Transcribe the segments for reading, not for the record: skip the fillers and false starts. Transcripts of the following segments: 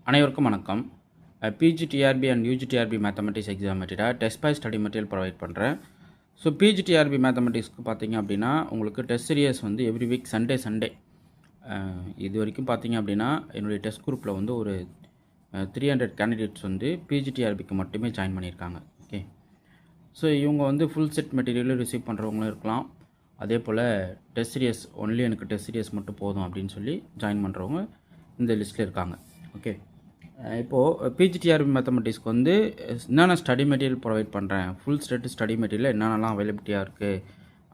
அனைவருக்கும் வணக்கம். PGTRB and UGTRB mathematics exam material test by study material provide பண்ணுறேன். So PGTRB மேத்தமெட்டிக்ஸ்க்கு பார்த்தீங்க அப்படின்னா உங்களுக்கு டெஸ்ட் சீரியஸ் வந்து எவ்ரி வீக் சண்டே இது வரைக்கும் பார்த்தீங்க அப்படின்னா என்னுடைய டெஸ்ட் குரூப்பில் வந்து ஒரு 300 கேண்டிடேட்ஸ் வந்து பிஜிடிஆர்பிக்கு மட்டுமே ஜாயின் பண்ணியிருக்காங்க. ஓகே, ஸோ இவங்க வந்து ஃபுல் செட் மெட்டீரியலும் ரிசீவ் பண்ணுறவங்களும் இருக்கலாம். அதே போல் டெஸ்ட் சீரியஸ் ஒன்லி எனக்கு டெஸ்ட் சீரியஸ் மட்டும் போதும் அப்படின்னு சொல்லி ஜாயின் பண்ணுறவங்க இந்த லிஸ்ட்டில் இருக்காங்க. ஓகே, இப்போது பிஜிடிஆர்பி மேத்தமெட்டிக்ஸ்க்கு வந்து என்னென்ன ஸ்டடி மெட்டீரியல் ப்ரொவைட் பண்ணுறேன், ஃபுல் செட் ஸ்டடி மெட்டீரியல் என்னென்னலாம் அவைலபிலிட்டியாக இருக்குது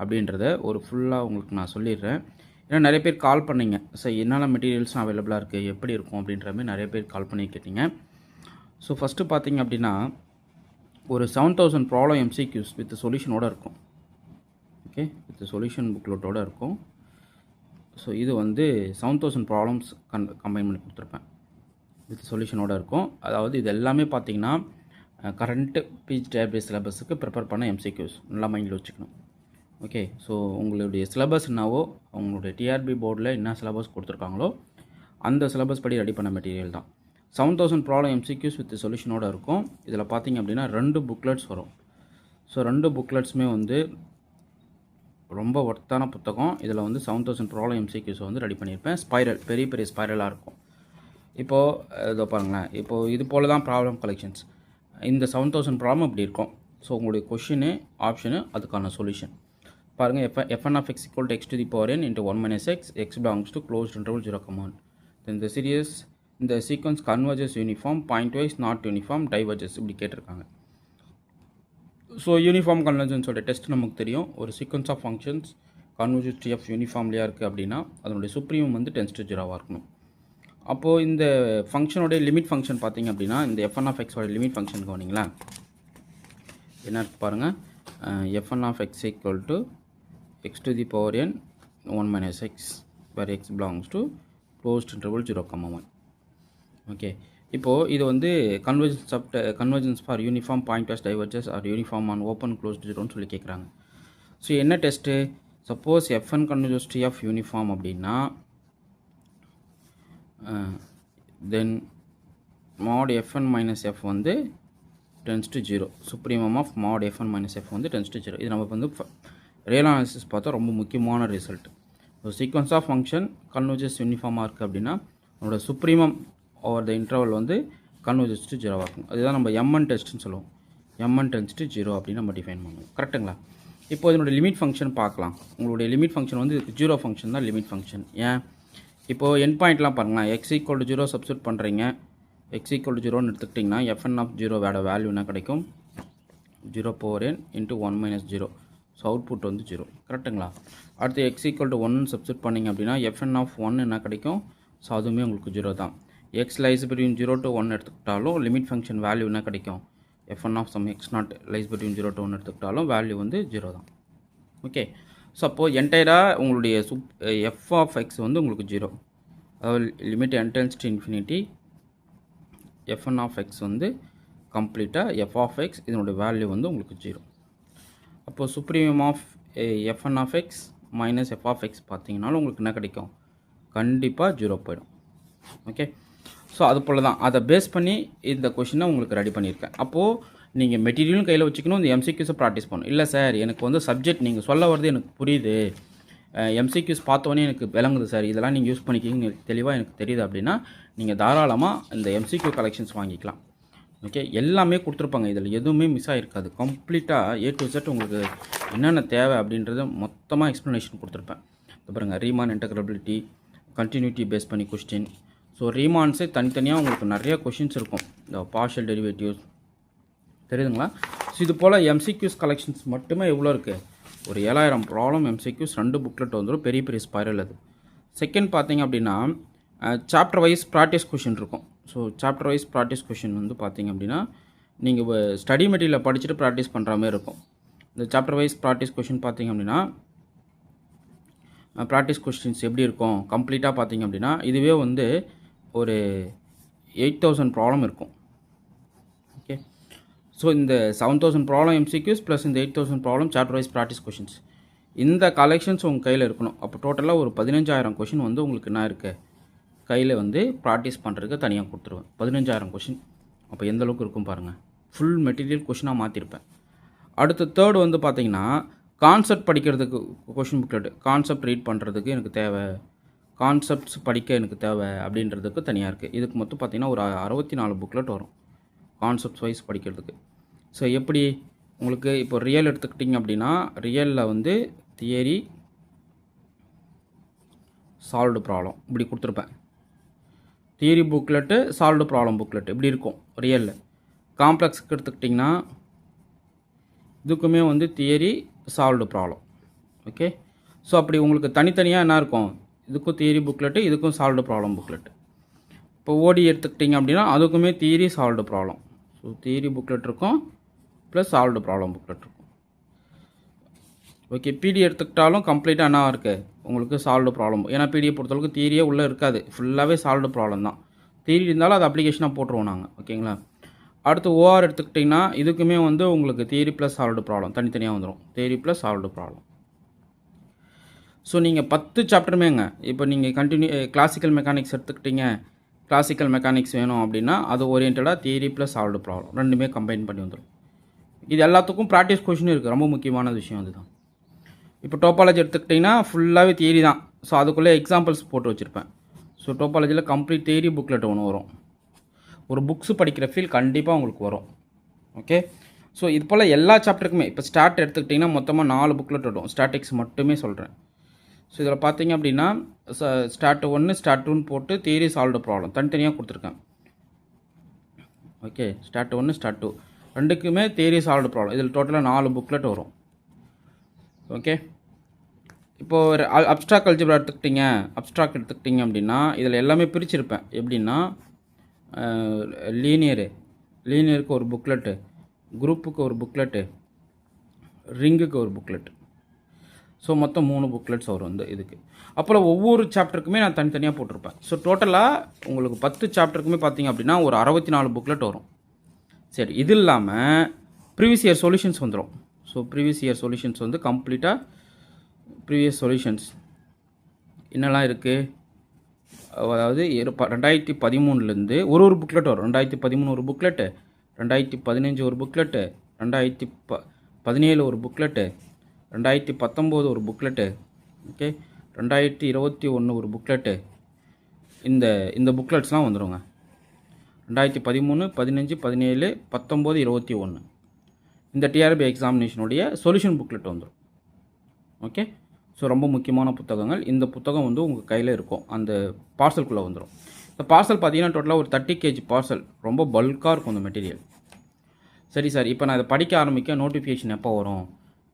அப்படின்றத ஒரு ஃபுல்லாக உங்களுக்கு நான் சொல்லிடுறேன். ஏன்னா நிறைய பேர் கால் பண்ணிங்க, சார் என்னென்ன மெட்டீரியல்ஸும் அவைலபிளாக இருக்குது, எப்படி இருக்கும் அப்படின்ற மாதிரி நிறைய பேர் கால் பண்ணி கேட்டிங்க. ஸோ ஃபஸ்ட்டு பார்த்தீங்க அப்படின்னா ஒரு 7000 ப்ராப்ளம் எம்சிக்யூஸ் வித் சொல்யூஷனோடு இருக்கும். ஓகே, வித் சொல்யூஷன் புக்லெட்டோடு இருக்கும். ஸோ இது வந்து 7000 ப்ராப்ளம்ஸ் கம்பைன் பண்ணி கொடுத்துருப்பேன், வித் சொல்யூஷனோடு இருக்கும். அதாவது இது எல்லாமே பார்த்தீங்கன்னா கரண்ட்டு பிஜிடிஆர்பி சிலபஸுக்கு ப்ரிப்பேர் பண்ண எம்சிக்யூஸ் நல்லா மைண்டில் வச்சுக்கணும். ஓகே, ஸோ உங்களுடைய சிலபஸ் என்னவோ, உங்களுடைய டிஆர்பி போர்டில் என்ன சிலபஸ் கொடுத்துருக்காங்களோ அந்த சிலபஸ் படி ரெடி பண்ண மெட்டீரியல் தான். 7000 ப்ராப்ளம் எம்சிக்யூஸ் வித் சொல்யூஷனோடு இருக்கும். இதில் பார்த்தீங்க அப்படின்னா 2 புக்லெட்ஸ் வரும். ஸோ 2 புக்லெட்ஸுமே வந்து ரொம்ப ஒர்த்தான புத்தகம். இதில் வந்து 7000 ப்ராப்ளம் எம்சிக்யூஸை வந்து ரெடி பண்ணியிருப்பேன். ஸ்பைரல், பெரிய பெரிய ஸ்பைரலாக இருக்கும். இப்போது இதோ பாருங்களேன், இப்போது இது போல் தான் ப்ராப்ளம் கலெக்ஷன்ஸ். இந்த 7000 ப்ராப்ளம் இப்படி இருக்கும். ஸோ உங்களுடைய கொஷினு, ஆப்ஷனு, அதுக்கான சொல்யூஷன் பாருங்கள். fn of x equal to x to the power n into 1 minus x belongs to closed interval 0, then the series இந்த sequence converges uniform, pointwise not uniform, diverges இப்படி கேட்டிருக்காங்க. So uniform கன்வர்ஜன்ஸோட test நமக்கு தெரியும். ஒரு sequence of functions converges to f யூனிஃபார்ம்லேயே இருக்குது அப்படின்னா அதனுடைய சுப்ரீமம் வந்து டென்ஸ் டு 0 இருக்கணும். அப்போது இந்த ஃபங்க்ஷனோடைய லிமிட் ஃபங்க்ஷன் பார்த்திங்க அப்படின்னா இந்த fn of x limit function கவனிங்களா என்ன இருக்குது பாருங்கள். fn of x equal to x to the power n 1 minus x where x belongs to closed interval 0, 1. Okay, இப்போது இது வந்து convergence for uniform pointwise diverges or uniform on open closed 0ன்னு சொல்லி கேட்குறாங்க. ஸோ என்ன test, suppose fn converges to f uniform அப்படின்னா then mod fn minus f வந்து tends to 0, supremum of mod fn minus f வந்து tends to 0. இது நமக்கு வந்து ரியல் அனாலிசிஸ் பார்த்தா ரொம்ப முக்கியமான result. So sequence of function converges யூனிஃபார்மாக இருக்குது அப்படின்னா நம்மளோட சுப்ரீமம் ஓவர் த இன்டர்வல் வந்து கன்வர்ஜஸ் டு 0 இருக்கும். அதுதான் நம்ம mn டெஸ்ட்னு சொல்லுவோம். mn டென்ஸ் டு 0 அப்படின்னு நம்ம டிஃபைன் பண்ணுவோம். கரெக்டுங்களா? இப்போ இதனுடைய லிமிட் ஃபங்க்ஷன் பார்க்கலாம். உங்களுடைய லிமிட் ஃபங்க்ஷன் வந்து 0 ஃபங்க்ஷன் தான் லிமிட் ஃபங்க்ஷன். ஏன், இப்போது என் பாயிண்ட்லாம் பாருங்களேன். x equal to 0 சப்ஸ்டியூட் பண்ணுறீங்க. x equal to 0ன்னு எடுத்துக்கிட்டிங்கன்னா fn of 0 வேல்யூ என்ன கிடைக்கும், 0 power n into 1 minus 0. So output வந்து 0. கரெக்டுங்களா? அடுத்து x equal to 1 சப்ஸ்டியூட் பண்ணிங்க அப்படின்னா fn of 1 என்ன கிடைக்கும், ஸோ அதுவுமே உங்களுக்கு 0 தான். x lies between 0 to 1 எடுத்துக்கிட்டாலும் லிமிட் ஃபங்க்ஷன் வேல்யூ என்ன கிடைக்கும், fn of some x not lies between 0 to 1 எடுத்துக்கிட்டாலும் வேல்யூ வந்து 0 தான். ஓகே, ஸோ அப்போது என்டையராக உங்களுடைய f of x வந்து உங்களுக்கு 0. அதாவது limit n tends to infinity, fn of x வந்து கம்ப்ளீட்டாக f of x இதனுடைய வேல்யூ வந்து உங்களுக்கு 0. அப்போது supremum of fn of x minus f of x பார்த்தீங்கன்னாலும் உங்களுக்கு என்ன கிடைக்கும், கண்டிப்பாக 0 போயிடும். ஓகே, ஸோ அது போல் தான் அதை பேஸ் பண்ணி இந்த கொஷினை உங்களுக்கு ரெடி பண்ணியிருக்கேன். அப்போது நீங்கள் மெட்டீரியலும் கையில் வச்சுக்கணும், இந்த எம்சிக்யூஸை ப்ராக்டிஸ் பண்ணணும். இல்லை சார் எனக்கு வந்து சப்ஜெக்ட் நீங்கள் சொல்ல வரது எனக்கு புரியுது, எம்சிக்யூஸ் பார்த்தோன்னே எனக்கு விளங்குது சார், இதெல்லாம் நீங்கள் யூஸ் பண்ணிக்கிங்க தெளிவாக எனக்கு தெரியுது அப்படின்னா நீங்கள் தாராளமாக இந்த எம்சிக்யூ கலெக்ஷன்ஸ் வாங்கிக்கலாம். ஓகே, எல்லாமே கொடுத்துருப்பாங்க, இதில் எதுவுமே மிஸ் ஆகிருக்காது. கம்ப்ளீட்டாக A to Z உங்களுக்கு என்னென்ன தேவை அப்படின்றத மொத்தமாக எக்ஸ்ப்ளனேஷன் கொடுத்துருப்பேன். பாருங்கள், ரீமான் இன்டகிரபிலிட்டி, கண்டினியூட்டி பேஸ் பண்ணி கொஸ்டின். ஸோ ரீமான்ஸே தனித்தனியாக உங்களுக்கு நிறைய கொஷின்ஸ் இருக்கும். இந்த பார்ஷியல் டெரிவேட்டிவ்ஸ் தெரியுதுங்களா? ஸோ இது போல் எம்சிக்யூஸ் கலெக்ஷன்ஸ் மட்டுமே எவ்வளோ இருக்குது, ஒரு 7000 ப்ராப்ளம் எம்சிக்யூஸ் 2 புக்லெட் வந்துடும். பெரிய பெரிய ஸ்பைரல் அது. செகண்ட் பார்த்தீங்க அப்படின்னா சாப்டர் வைஸ் ப்ராக்டிஸ் கொஷின் இருக்கும். So chapter wise practice question வந்து பார்த்தீங்க அப்படின்னா நீங்கள் ஸ்டடி மெட்டீரியலை படிச்சுட்டு ப்ராக்டிஸ் பண்ணுற மாதிரி இருக்கும். இந்த சாப்டர் வைஸ் ப்ராக்டிஸ் கொஷின் பார்த்தீங்க அப்படின்னா ப்ராக்டிஸ் கொஸ்டின்ஸ் எப்படி இருக்கும் கம்ப்ளீட்டாக பார்த்தீங்க அப்படின்னா இதுவே வந்து ஒரு 8000 ப்ராப்ளம் இருக்கும். ஓகே, ஸோ இந்த 7000 ப்ராப்ளம் எம்சிக்யூஸ் ப்ளஸ் இந்த 8000 problem chapter wise practice questions, இந்த கலெக்ஷன்ஸ் உங்கள் கையில் இருக்கணும். அப்போ டோட்டலாக ஒரு 15000 கொஷின் வந்து உங்களுக்கு என்ன இருக்குது கையில் வந்து ப்ராக்டிஸ் பண்ணுறதுக்கு தனியாக கொடுத்துருவேன். 15,000 கொஷின். அப்போ எந்த அளவுக்கு இருக்கும் பாருங்கள். ஃபுல் மெட்டீரியல் கொஷினாக மாற்றிருப்பேன். அடுத்து தேர்டு வந்து பார்த்திங்கன்னா கான்செப்ட் படிக்கிறதுக்கு கொஷின் புக்லெட். கான்செப்ட் ரீட் பண்ணுறதுக்கு எனக்கு தேவை, கான்செப்ட்ஸ் படிக்க எனக்கு தேவை அப்படின்றதுக்கு தனியாக இருக்குது. இதுக்கு மொத்தம் பார்த்திங்கன்னா ஒரு 64 புக்லெட் வரும் கான்செப்ட்ஸ் வைஸ் படிக்கிறதுக்கு. ஸோ எப்படி உங்களுக்கு இப்போ ரியல் எடுத்துக்கிட்டிங்க அப்படின்னா ரியலில் வந்து தியரி, சால்வ்டு ப்ராப்ளம் இப்படி கொடுத்துருப்பேன். Theory booklet, solved problem booklet இப்படி இருக்கும் ரியலில். காம்ப்ளெக்ஸுக்கு எடுத்துக்கிட்டிங்கன்னா இதுக்குமே வந்து theory, solved problem. Okay. So அப்படி உங்களுக்கு தனித்தனியாக என்ன இருக்கும், இதுக்கும் தியரி புக்லெட்டு, இதுக்கும் சால்வ்டு ப்ராப்ளம் புக்லெட்டு. இப்போ ஓடி எடுத்துக்கிட்டிங்க அப்படின்னா அதுக்குமே theory, solved problem. So theory booklet இருக்கும் ப்ளஸ் சால்வ்டு ப்ராப்ளம் புக்லெட் இருக்கும். ஓகே. பிடி எடுத்துக்கிட்டாலும் கம்ப்ளீட்டாக என்ன இருக்குது உங்களுக்கு சால்வ்டு ப்ராப்ளம். ஏன்னா பிடியை பொறுத்தளவுக்கு தியரியே உள்ளே இருக்காது, ஃபுல்லாகவே சால்வ்டு ப்ராப்ளம் தான். தியரி இருந்தாலும் அது அப்ளிகேஷனாக போட்டுருவோம் நாங்கள். ஓகேங்களா. அடுத்து ஓஆர் எடுத்துக்கிட்டிங்கன்னா இதுக்குமே வந்து உங்களுக்கு தியரி ப்ளஸ் சால்வ்டு ப்ராப்ளம் தனித்தனியாக வந்துடும். Theory plus solved problem. So நீங்கள் 10 சாப்டருமேங்க. இப்போ நீங்கள் கிளாசிக்கல் மெக்கானிக்ஸ் எடுத்துக்கிட்டிங்க, கிளாசிக்கல் மெக்கானிக்ஸ் வேணும் அப்படின்னா அது ஓரியன்டாக தியரி ப்ளஸ் சால்வ்டு ப்ராப்ளம் ரெண்டுமே கம்பைன் பண்ணி வந்துடும். இது எல்லாத்துக்கும் ப்ராக்டிஸ் கொஷினும் இருக்குது. ரொம்ப முக்கியமான விஷயம் அதுதான். இப்போ டோபாலஜி எடுத்துக்கிட்டிங்கன்னா ஃபுல்லாகவே தியரி தான். ஸோ அதுக்குள்ளே எக்ஸாம்பிள்ஸ் போட்டு வச்சுருப்பேன். ஸோ டோபாலஜியில் கம்ப்ளீட் தியரி புக்லெட் ஒன்று வரும். ஒரு புக்ஸு படிக்கிற ஃபீல் கண்டிப்பாக உங்களுக்கு வரும். ஓகே. ஸோ இது போல் எல்லா சாப்டருக்குமே இப்போ ஸ்டார்ட் எடுத்துக்கிட்டிங்கன்னா மொத்தமாக 4 புக்லெட் வரும். ஸ்டாட்டிக்ஸ் மட்டுமே சொல்கிறேன். ஸோ இதில் பார்த்தீங்க அப்படின்னா ஸ்டார்ட் 1, ஸ்டார்ட் 2ன்னு போட்டு தியரி, சால்வ்டு ப்ராப்ளம் தனித்தனியாக கொடுத்துருக்கேன். ஓகே. ஸ்டார்ட் 1, ஸ்டார்ட் 2 ரெண்டுக்குமே தியரி, சால்வ்டு ப்ராப்ளம். இதில் டோட்டலாக 4 புக்லெட் வரும். ஓகே. இப்போது அப்ஸ்ட்ராக்ட் அல்ஜிப்ரா எடுத்துக்கிட்டிங்க அப்படின்னா இதில் எல்லாமே பிரிச்சிருப்பேன். எப்படின்னா லீனியருக்கு ஒரு புக்லெட்டு, குரூப்புக்கு ஒரு புக்லெட்டு, ரிங்குக்கு ஒரு புக்லெட். ஸோ மொத்தம் 3 புக்லெட்ஸ் வரும் வந்து இதுக்கு. அப்புறம் ஒவ்வொரு சாப்டருக்குமே நான் தனித்தனியாக போட்டிருப்பேன். ஸோ டோட்டலாக உங்களுக்கு 10 சாப்டருக்குமே பார்த்தீங்க அப்படின்னா ஒரு 64 புக்லெட் வரும். சரி. இது இல்லாமல் ப்ரீவியஸ் இயர் சொல்யூஷன்ஸ் வந்துடும். ஸோ ப்ரீவியஸ் இயர் சொல்யூஷன்ஸ் வந்து கம்ப்ளீட்டாக ப்ரீவியஸ் சொல்யூஷன்ஸ் என்னெல்லாம் இருக்குது, அதாவது 2013லேருந்து ஒரு புக்லெட் வரும். 2013 ஒரு புக்லெட்டு, 2015 ஒரு புக்லெட்டு, 2017 ஒரு புக்லெட்டு, 2019 ஒரு புக்லெட்டு, ஓகே, 2021 ஒரு புக்லெட்டு. இந்த புக்லெட்ஸ்லாம் வந்துடுங்க. 2013, 15, 17, 19, 21 இந்த டிஆர்பி எக்ஸாமினேஷனுடைய சொல்யூஷன் புக்லெட் வந்துடும். ஓகே. ஸோ ரொம்ப முக்கியமான புத்தகங்கள். இந்த புத்தகம் வந்து உங்கள் கையில் இருக்கும், அந்த பார்சல்குள்ளே வந்துடும். இந்த பார்சல் பார்த்தீங்கன்னா டோட்டலாக ஒரு 30 kg பார்சல். ரொம்ப பல்காக இருக்கும் இந்த மெட்டீரியல். சரி சார், இப்போ நான் இதை படிக்க ஆரம்பிக்க நோட்டிஃபிகேஷன் எப்போ வரும்?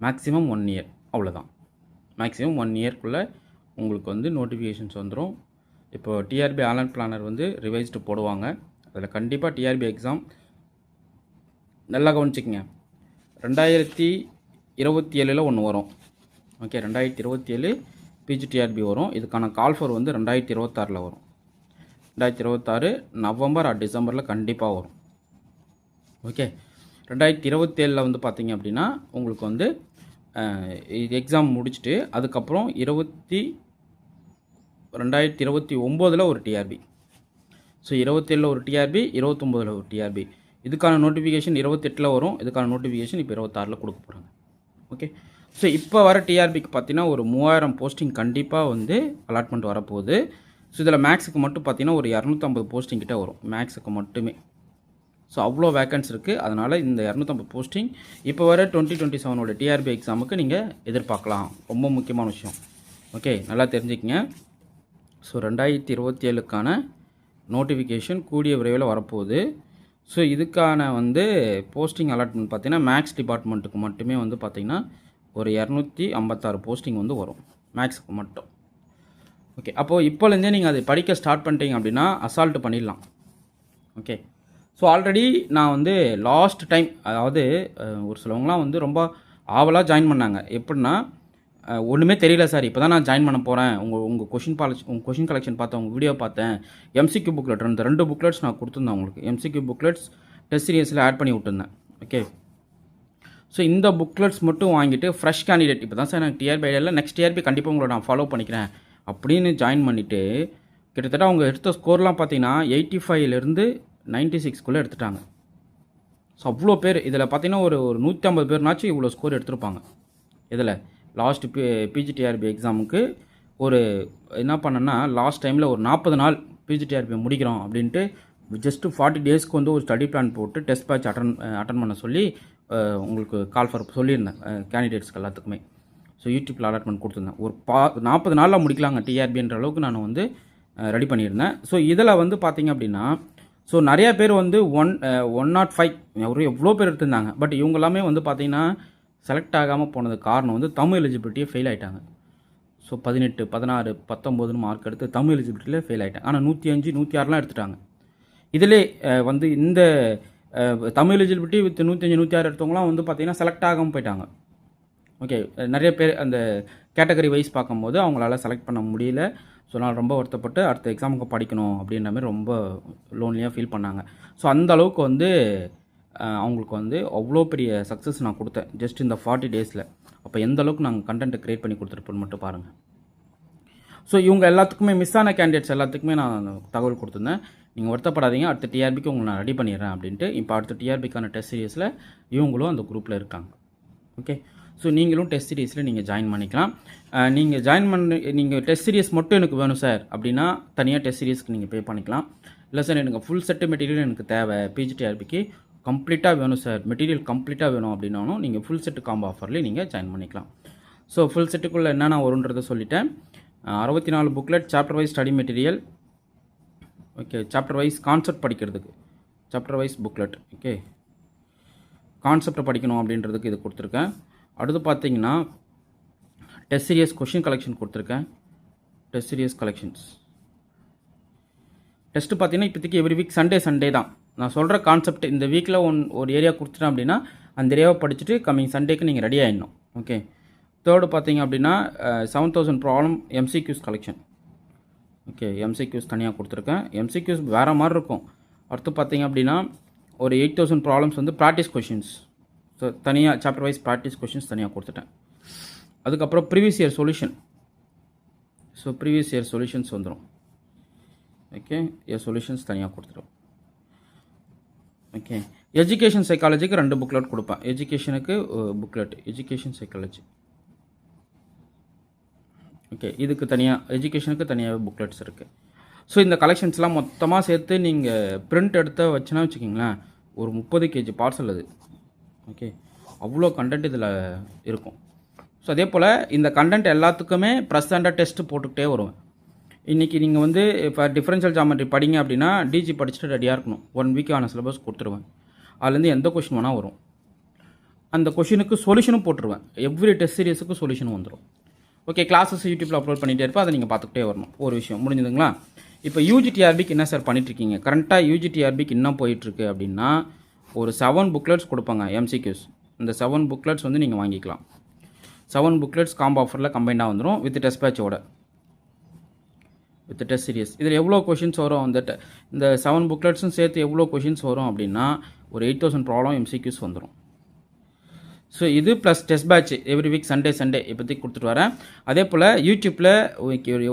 மேக்ஸிமம் 1 இயர், அவ்வளோதான். மேக்ஸிமம் 1 இயர்க்குள்ளே உங்களுக்கு வந்து நோட்டிஃபிகேஷன்ஸ் வந்துடும். இப்போ டிஆர்பி ஆன்லைன் பிளானர் வந்து ரிவைஸ்டு போடுவாங்க. அதில் கண்டிப்பாக டிஆர்பி எக்ஸாம் நல்லா கவனிச்சிக்கங்க. 2027 ஒன்று வரும். ஓகே. 2027 பிஜிடிஆர்பி வரும். இதுக்கான கால்ஃபர் வந்து 2026 வரும். 2026 நவம்பர் ஆர் டிசம்பரில் கண்டிப்பாக வரும். ஓகே. 2027 வந்து பார்த்தீங்க அப்படின்னா உங்களுக்கு வந்து எக்ஸாம் முடிச்சுட்டு அதுக்கப்புறம் 2029 ஒரு டிஆர்பி. ஸோ 27 ஒரு டிஆர்பி, 29 ஒரு டிஆர்பி. இதுக்கான நோட்டிஃபிகேஷன் 28 வரும். இதுக்கான நோட்டிஃபிகேஷன் இப்போ 26 கொடுக்க போகிறாங்க. ஓகே. ஸோ இப்போ வர டிஆர்பிக்கு பார்த்தீங்கன்னா ஒரு 3000 போஸ்டிங் கண்டிப்பாக வந்து அலாட்மெண்ட் வரப்போகுது. ஸோ இதில் மேக்ஸுக்கு மட்டும் பார்த்தீங்கன்னா ஒரு 250 போஸ்டிங் கிட்டே வரும் மேக்ஸுக்கு மட்டுமே. ஸோ அவ்வளோ வேக்கன்ஸ் இருக்குது. அதனால் இந்த 250 போஸ்டிங் இப்போ வர 2027 டிஆர்பி எக்ஸாமுக்கு நீங்கள் எதிர்பார்க்கலாம். ரொம்ப முக்கியமான விஷயம். ஓகே. நல்லா தெரிஞ்சுக்கங்க. ஸோ 2027க்கான நோட்டிஃபிகேஷன் கூடிய விரைவில் வரப்போகுது. ஸோ இதுக்கான வந்து போஸ்டிங் அலாட்மெண்ட் பார்த்தீங்கன்னா மேக்ஸ் டிபார்ட்மெண்ட்டுக்கு மட்டுமே வந்து பார்த்திங்கன்னா ஒரு 256 போஸ்டிங் வந்து வரும் மேக்ஸுக்கு மட்டும். ஓகே. அப்போது இப்போலேருந்தே நீங்கள் அதை படிக்க ஸ்டார்ட் பண்ணிட்டீங்க அப்படின்னா அசால்ட்டு பண்ணிடலாம். ஓகே. ஸோ ஆல்ரெடி நான் வந்து லாஸ்ட் டைம், அதாவது ஒரு சிலவங்களாம் வந்து ரொம்ப ஆவலாக ஜாயின் பண்ணாங்க. எப்படின்னா ஒன்றுமே தெரியல சார், இப்போ தான் நான் ஜாயின் பண்ண போகிறேன், உங்கள் கொஷின் கலெக்ஷன் பார்த்தேன், உங்கள் வீடியோ பார்த்தேன், எம்சிக்யூ புக்லெட் இந்த 2 புக்லெட்ஸ் நான் கொடுத்துருந்தேன் உங்களுக்கு. எம்சிக்யூ புக்லெட்ஸ் டெஸ்ட் சீரியஸில் ஆட் பண்ணி விட்டுருந்தேன். ஓகே. ஸோ இந்த புக்லெட்ஸ் மட்டும் வாங்கிட்டு ஃப்ரெஷ் கேண்டிடேட் இப்போ தான் சார் எனக்கு டிஆர்பி ஐடியா இல்லை, நெக்ஸ்ட் டிஆர்பி கண்டிப்பாக உங்களை நான் ஃபாலோ பண்ணிக்கிறேன் அப்படின்னு ஜாயின் பண்ணிவிட்டு கிட்டத்தட்ட அவங்க எடுத்த ஸ்கோர்லாம் பார்த்தீங்கன்னா 85லேருந்து 96க்குள்ளே எடுத்துட்டாங்க. ஸோ அவ்வளோ பேர் இதில் பார்த்தீங்கன்னா ஒரு 150 பேர்னாச்சும் இவ்வளோ ஸ்கோர் எடுத்திருப்பாங்க. இதில் லாஸ்ட் பிஜிடிஆர்பி எக்ஸாமுக்கு ஒரு என்ன பண்ணேன்னா லாஸ்ட் டைமில் ஒரு 40 நாள் பிஜிடிஆர்பி முடிக்கிறோம் அப்படின்ட்டு ஜஸ்ட்டு 40 டேஸ்க்கு வந்து ஒரு ஸ்டடி பிளான் போட்டு டெஸ்ட் பேட்ச் அட்டன் பண்ண சொல்லி உங்களுக்கு கால் ஃபார் சொல்லியிருந்தேன் கேண்டிடேட்ஸ்க்கு எல்லாத்துக்குமே. ஸோ யூடியூப்பில் அலாட்மெண்ட் கொடுத்துருந்தேன். ஒரு 40 நாளில் முடிக்கலாங்க டிஆர்பின்ற அளவுக்கு நான் வந்து ரெடி பண்ணியிருந்தேன். ஸோ இதில் வந்து பார்த்திங்க அப்படின்னா ஸோ நிறையா பேர் வந்து 105 எவ்வளோ பேர் எடுத்திருந்தாங்க. பட் இவங்க எல்லாமே வந்து பார்த்திங்கன்னா செலக்ட் ஆகாமல் போனதுக்கு காரணம் வந்து தமிழ் எலிஜிபிலிட்டியே ஃபெயில் ஆகிட்டாங்க. ஸோ 18, 16, 19 மார்க் எடுத்து தமிழ் எலிஜிபிலிட்டியில் ஃபெயில் ஆகிட்டாங்க. ஆனால் 105, 106லாம் எடுத்துட்டாங்க. இதிலே வந்து இந்த தமிழ் எலிஜிபிலிட்டி வித் 105, 106 எடுத்தவங்களாம் வந்து பார்த்திங்கன்னா செலக்ட் ஆகாமல் போயிட்டாங்க. ஓகே, நிறைய பேர் அந்த கேட்டகரி வைஸ் பார்க்கும்போது அவங்களால செலக்ட் பண்ண முடியல. ஸோ நான் ரொம்ப வருத்தப்பட்டு அடுத்த எக்ஸாமுக்கு படிக்கணும் அப்படின்ற மாதிரி ரொம்ப லோன்லியாக ஃபீல் பண்ணாங்க. ஸோ அந்த அளவுக்கு வந்து அவங்களுக்கு வந்து அவ்வளோ பெரிய சக்ஸஸ் நான் கொடுத்தேன் ஜஸ்ட் இந்த 40 டேஸில். அப்போ எந்த அளவுக்கு நாங்கள் கண்டென்ட்டை க்ரியேட் பண்ணி கொடுத்துருப்போன்னு மட்டும் பாருங்கள். ஸோ இவங்க எல்லாத்துக்குமே மிஸ் ஆன கேண்டிடேட்ஸ் எல்லாத்துக்குமே நான் தகவல் கொடுத்துருந்தேன். நீங்கள் வருத்தப்படாதீங்க, அடுத்த டிஆர்பிக்கு உங்களை நான் ரெடி பண்ணிடுறேன் அப்படின்ட்டு. இப்போ அடுத்த டிஆர்பிக்கான டெஸ்ட் சீரியஸில் இவங்களும் அந்த குரூப்பில் இருக்காங்க. ஓகே, ஸோ நீங்களும் டெஸ்ட் சீரியஸில் நீங்கள் ஜாயின் பண்ணிக்கலாம். நீங்கள் டெஸ்ட் சீரியஸ் மட்டும் எனக்கு வேணும் சார் அப்படின்னா தனியாக டெஸ்ட் சீரியஸ்க்கு நீங்கள் பே பண்ணிக்கலாம். இல்லை சார் எனக்கு ஃபுல் செட்டு மெட்டீரியல் எனக்கு தேவை, பிஜிடிஆர்பிக்கு கம்ப்ளீட்டாக வேணும் சார், மெட்டீரியல் கம்ப்ளீட்டாக வேணும் அப்படின்னாலும் நீங்கள் ஃபுல் செட்டு காம்போ ஆஃபர்லேயே நீங்கள் ஜாயின் பண்ணிக்கலாம். ஸோ ஃபுல் செட்டுக்குள்ளே என்னென்ன வருன்றதை சொல்லிட்டேன். 64 booklet, chapter wise study material, okay, chapter wise concept படிக்கிறதுக்கு சாப்டர் வைஸ் புக்லெட், ஓகே, கான்செப்டை படிக்கணும் அப்படின்றதுக்கு இது கொடுத்துருக்கேன். அடுத்து பார்த்தீங்கன்னா டெஸ்ட் சீரியஸ் கொஷின் கலெக்ஷன் கொடுத்துருக்கேன். டெஸ்ட் சீரியஸ் கலெக்ஷன்ஸ் டெஸ்ட்டு பார்த்தீங்கன்னா இப்போதைக்கு எவ்ரி வீக் சண்டே தான் நான் சொல்கிற கான்செப்ட். இந்த வீக்கில் ஒரு ஏரியா கொடுத்துட்டேன் அப்படின்னா அந்த ஏரியாவை படிச்சுட்டு கம்மிங் சண்டேக்கு நீங்கள் ரெடி ஆகிடணும். ஓகே, தேர்டு பார்த்தீங்க அப்படின்னா 7000 problem MCQs collection. Okay, MCQs தனியாக கொடுத்துருக்கேன். எம்சிக்யூஸ் வேறு மாதிரி இருக்கும். அடுத்து பார்த்தீங்க அப்படின்னா ஒரு 8000 ப்ராப்ளம்ஸ் வந்து ப்ராக்டிஸ் கொஷின்ஸ். ஸோ தனியாக சாப்டர் வைஸ் ப்ராக்டிஸ் கொஷின்ஸ் தனியாக கொடுத்துட்டேன். அதுக்கப்புறம் previous year solution. So previous year solutions வந்துடும். ஓகே, இயர் சொல்யூஷன்ஸ் தனியாக கொடுத்துரும். ஓகே, எஜுகேஷன் சைக்காலஜிக்கு 2 புக்லெட் கொடுப்பேன். எஜுகேஷனுக்கு புக்லெட், எஜுகேஷன் சைக்காலஜி. ஓகே, இதுக்கு தனியாக எஜுகேஷனுக்கு தனியாகவே புக்லெட்ஸ் இருக்குது. ஸோ இந்த கலெக்ஷன்ஸ்லாம் மொத்தமாக சேர்த்து நீங்கள் பிரிண்ட் எடுத்து வச்சுன்னா வச்சுக்கிங்களேன் ஒரு 30 kg பார்சல் அது. ஓகே, அவ்வளோ கண்டென்ட் இதில் இருக்கும். ஸோ அதே போல் இந்த கண்டென்ட் எல்லாத்துக்குமே ப்ரெசண்டாக டெஸ்ட்டு போட்டுக்கிட்டே வருவேன். இன்றைக்கி நீங்கள் வந்து இப்போ டிஃபரன்ஷியல் ஜாமெட்ரி படிங்க அப்படின்னா டிஜி படிச்சுட்டு ரெடியாக இருக்கணும். 1 வீக்கான சிலபஸ் கொடுத்துருவேன். அதுலேருந்து எந்த கொஷின் வேணால் வரும். அந்த கொஷினுக்கு சொல்யூஷனும் போட்டுருவேன். எவ்ரி டெஸ்ட் சீரியஸுக்கு சொல்யூஷனும் வந்துடும். ஓகே, கிளாஸஸ் யூடியூப்பில் அப்லோட் பண்ணிகிட்டே இருப்பேன். அதை நீங்கள் பார்த்துக்கிட்டே வரணும். ஒரு விஷயம் முடிஞ்சதுங்களா? இப்போ யூஜிடிஆர்பிக்கு என்ன சார் பண்ணிட்டுருக்கீங்க? கரண்ட்டாக யூஜிடிஆர்பிக்கு என்ன போயிட்டுருக்கு அப்படின்னா ஒரு 7 புக்லெட்ஸ் கொடுப்பாங்க எம்சிக்யூஸ். இந்த 7 புக்லெட்ஸ் வந்து நீங்கள் வாங்கிக்கலாம். 7 புக்லெட்ஸ் காம்போ ஆஃபரில் கம்பைண்டாக வந்துடும் வித் டெஸ்ட் பேட்சோட, வித் டெஸ்ட் சீரியஸ். இதில் எவ்வளோ கொஷின்ஸ் வரும்? இந்த 7 புக்லெட்ஸும் சேர்த்து எவ்வளோ கொஷின்ஸ் வரும் அப்படின்னா ஒரு 8000 ப்ராப்ளம் எம்சிக்யூஸ் வந்துடும். ஸோ இது plus test batch every week Sunday இப்போதைக்கு கொடுத்துட்டு வரேன். அதே போல் யூடியூப்பில்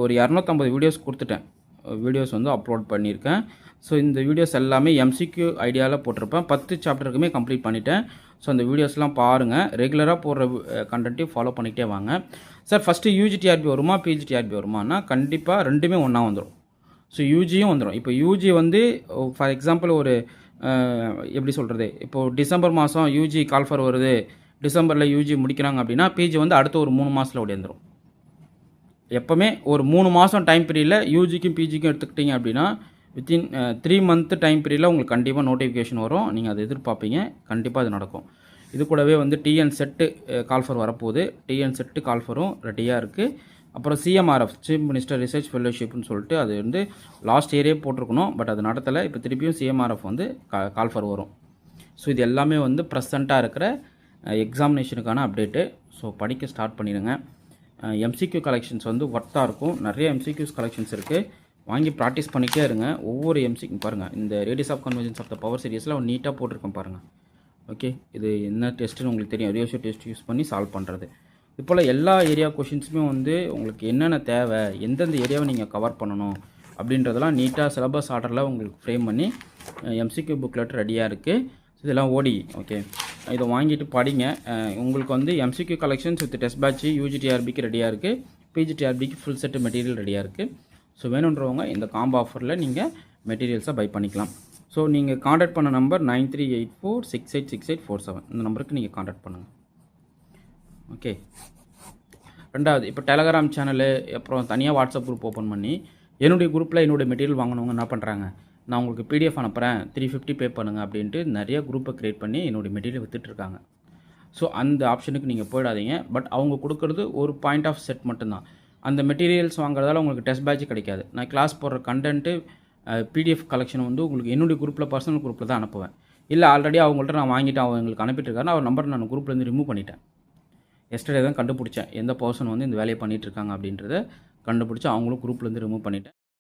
ஒரு 250 வீடியோஸ் கொடுத்துட்டேன். வீடியோஸ் வந்து அப்லோட் பண்ணியிருக்கேன். ஸோ இந்த வீடியோஸ் எல்லாமே எம்சிக்யூ ஐடியாவில் போட்டிருப்பேன். 10 சாப்டருக்குமே கம்ப்ளீட் பண்ணிட்டேன். ஸோ அந்த வீடியோஸ்லாம் பாருங்கள். ரெகுலராக போடுற கண்டென்ட்டையும் ஃபாலோ பண்ணிகிட்டே வாங்க. சார் ஃபஸ்ட்டு யூஜிடிஆர்பி வருமா பிஜிடிஆர்பி வருமானா கண்டிப்பாக ரெண்டுமே ஒன்றா வந்துடும். ஸோ யூஜியும் வந்துடும். இப்போ யூஜி வந்து ஃபார் எக்ஸாம்பிள் ஒரு எப்படி சொல்கிறது, இப்போது டிசம்பர் மாதம் யூஜி கால்ஃபர் வருது, டிசம்பரில் யூஜி முடிக்கிறாங்க அப்படின்னா பிஜி வந்து அடுத்த ஒரு 3 மாதத்தில் ஓடிந்துடும். எப்போவுமே ஒரு 3 மாதம் டைம் பீரியடில் யூஜிக்கும் பிஜிக்கும் எடுத்துக்கிட்டிங்க அப்படின்னா வித்தின் 3 மந்த் டைம் பீரியடில் உங்களுக்கு கண்டிப்பாக நோட்டிஃபிகேஷன் வரும். நீங்கள் அதை எதிர்பார்ப்பீங்க. கண்டிப்பாக அது நடக்கும். இது கூடவே வந்து டிஎன் செட்டு கால்ஃபர் வரப்போகுது. டிஎன் செட்டு கால்ஃபரும் ரெடியாக இருக்குது. அப்புறம் சிஎம்ஆர்எஃப் சீஃப் மினிஸ்டர் ரிசர்ச் ஃபெல்லோஷிப்னு சொல்லிட்டு அது வந்து லாஸ்ட் இயரே போட்டிருக்கணும். பட் அது நடத்தலை. இப்போ திருப்பியும் சிஎம்ஆர்எஃப் வந்து கால்ஃபர் வரும். ஸோ இது எல்லாமே வந்து ப்ரெசண்ட்டாக இருக்கிற எக்ஸாமினேஷனுக்கான அப்டேட்டு. ஸோ படிக்க ஸ்டார்ட் பண்ணிடுங்க. எம்சிக்யூ கலெக்ஷன்ஸ் வந்து ஒர்த்தாக இருக்கும். நிறைய எம்சிக்யூஸ் கலெக்ஷன்ஸ் இருக்குது. வாங்கி ப்ராக்டிஸ் பண்ணிகிட்டே இருங்க. ஒவ்வொரு எம்சிக்யூ பாருங்கள். இந்த radius of convergence of the power சீரியஸில் நீட்டாக போட்டிருக்கேன் பாருங்கள். ஓகே, இது என்ன டெஸ்ட்டுன்னு உங்களுக்கு தெரியும். ரேஷியோ டெஸ்ட் யூஸ் பண்ணி சால்வ் பண்ணுறது. இது போல் எல்லா ஏரியா கொஷின்ஸுமே வந்து உங்களுக்கு என்னென்ன தேவை, எந்தெந்த ஏரியாவை நீங்கள் கவர் பண்ணணும், அப்படின்றதெல்லாம் நீட்டாக சிலபஸ் ஆர்டரில் உங்களுக்கு ஃப்ரேம் பண்ணி எம்சிக்யூ புக்லெட் ரெடியாக இருக்குது. இதெல்லாம் ஓடி ஓகே, இதை வாங்கிட்டு படிங்க. உங்களுக்கு வந்து MCQ collections with test batch யூஜிடிஆர்பிக்கு ரெடியாக இருக்குது, பிஜிடிஆர்பிக்கு ஃபுல் செட்டு மெட்டீரியல் ரெடியாக இருக்குது. ஸோ வேணுன்றவங்க இந்த காம்போ ஆஃபரில் நீங்கள் மெட்டீரியல்ஸை பை பண்ணிக்கலாம். ஸோ நீங்கள் காண்டாக்ட் பண்ண நம்பர் 9384686847 இந்த நம்பருக்கு நீங்கள் காண்டாக்ட் பண்ணுங்கள். ஓகே. ரெண்டாவது, இப்போ டெலகிராம் சேனலு அப்புறம் தனியாக வாட்ஸ்அப் குரூப் ஓப்பன் பண்ணி என்னுடைய குரூப்பில் என்னுடைய மெட்டீரியல் வாங்கினவங்க என்ன பண்ணுறாங்க, நான் உங்களுக்கு பிடிஎஃப் அனுப்புகிறேன் 350 பே பண்ணுங்கள் அப்படின்ட்டு நிறைய குரூப்பை க்ரியேட் பண்ணி என்னுடைய மெட்டீரியல் விற்றுட்ருக்காங்க. ஸோ அந்த ஆப்ஷனுக்கு நீங்கள் போயிடாதீங்க. பட் அவங்க கொடுக்குறது ஒரு பாயிண்ட் ஆஃப் செட் மட்டும்தான். அந்த மெட்டீரியல்ஸ் வாங்குறதால உங்களுக்கு டெஸ்ட் பேட்ச் கிடைக்காது. நான் கிளாஸ் போடுற கண்டென்ட்டு பிடிஎஃப் கலெக்ஷன் வந்து உங்களுக்கு என்னுடைய குரூப்பில் பர்சனல் குரூப்பில் தான் அனுப்புவேன். இல்லை ஆல்ரெடி அவங்கள்ட்ட நான் வாங்கிட்டு அவங்க எங்களுக்கு அனுப்பிட்டுருக்காரு, அவர் நம்பர் நான் குரூப்லேருந்து ரிமூவ் பண்ணிட்டேன். எஸ்டர்டே தான் கண்டுபிடிச்சேன் எந்த பர்சன் வந்து இந்த வேலையை பண்ணிகிட்ருக்காங்க அப்படின்றத கண்டுபிடிச்சி அவங்களும் குரூப்லேருந்து ரிமூவ் பண்ணிட்டேன்.